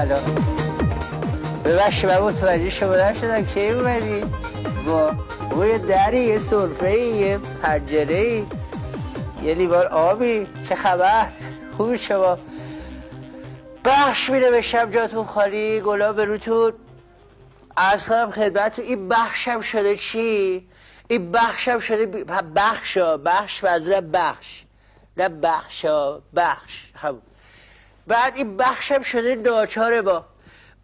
سلام. ببخشید من متوجه شما نشدم کی اومدی؟ با یه دری، یه سرفه‌ای، یه پنجره‌ای، یه لیوان آبی. چه خبر؟ خوبی شما؟ بخش میره بشم جاتون خالی، گلاب روتون. عرض کنم خدمتتون این بخشم شده چی؟ این بخشم شده بخش منظورم بخش، نه بخش همون. بعد این بخشم شده ناچاره با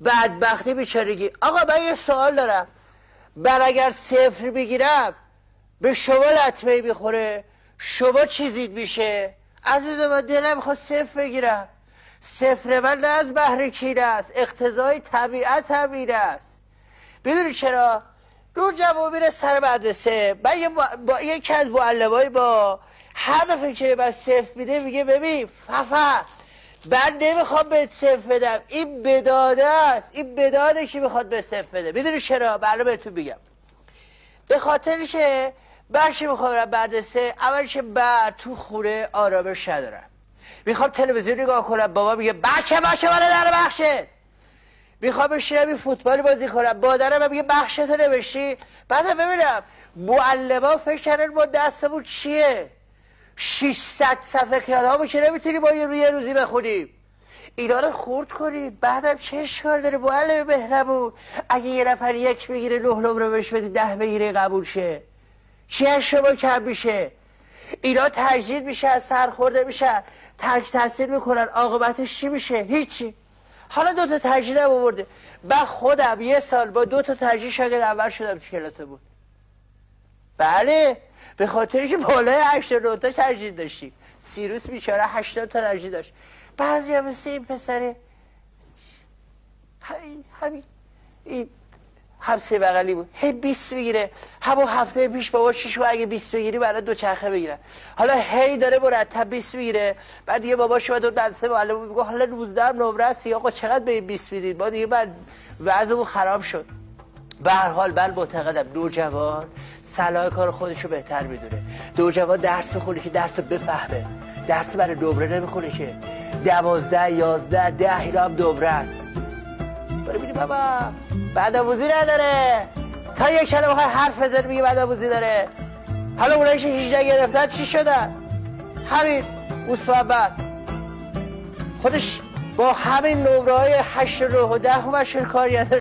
بدبختی بیچارگی. آقا من یه سوال دارم، من اگر صفر بگیرم به شما لطمه میخوره، شما چیزید میشه؟ عزیز من دلم میخواد صفر بگیرم. صفر من نه از بهر کینه است، اقتضای طبیعت همین است. میدونی چرا؟ رو جواب میره سر مدرسه، من با یکی از معلمای با هدفی که من صفر میده میگه ببین ففا من نمیخوام بهت صفر بدم، این بداده است، این بداده که میخواد به صفر بده. میدونی چرا؟ معلومه بهتون میگم. به خاطر که بچه میخوام برم مدرسه، اولش بعد تو خونه آرامش ندارم، میخوام تلویزیون نگاه کنم، بابا میگه بچه من در بخشت. میخوام بشینم این فوتبال بازی کنم، مادرم میگه بخشتو نوشتی. بعدم ببینم معلما فکر کردن ما دستمون چیه، 600 صفحه کتابو که نمیتونی با یه روزی بخونیم. اینا رو خورد کنید. بعدم چه اشکال داره معلم مهربون اگه یه نفر 1 بگیره 9 نمره بهش بدی 10 بگیره قبول شه؟ چی از شما کم میشه؟ اینا تجدید میشه، از سر خورده میشن، ترک تحصیل میکنن، عاقبتش چی میشه؟ هیچی. حالا 2 تا تجدیدم آورده. من خودم 1 سال با 2 تا تجدید شاگرد اول شدم تو کلاس بود. بله، به خاطری که بالای 89 تا تجدید داشتیم. سیروس بیچاره 80 تا تجدید داشت. بعضی هم مثل این پسره همین این همسه بغلی بود، هی 20 بگیره. همون هفته پیش بابا شیشو اگه 20 بگیری برای 2 چرخه بگیرن. حالا هی داره مرتب 20 بگیره. بعد دیگه بابا شما دو درسه معلم میگه حالا 19 نمره است، آقا چقدر به 20 میدید؟ ما دیگه بعد وضعمون خراب شد. به هر حال من معتقدم نوجوان صلاح کار خودشو بهتر میدونه. نوجوان درس بخونه که درس رو بفهمه، درس برای نمره نمیخونه که 12 11 10 اینا هم نمره است. ببینی بابا بدآموزی نداره، تا یک کلمه بخوای حرف بزنی میگه بدآموزی داره. حالا اونایی که 18 گرفتن چی شدن؟ همین مصوبت خودش با همین نمره های 8 و 9 و 10 و کاری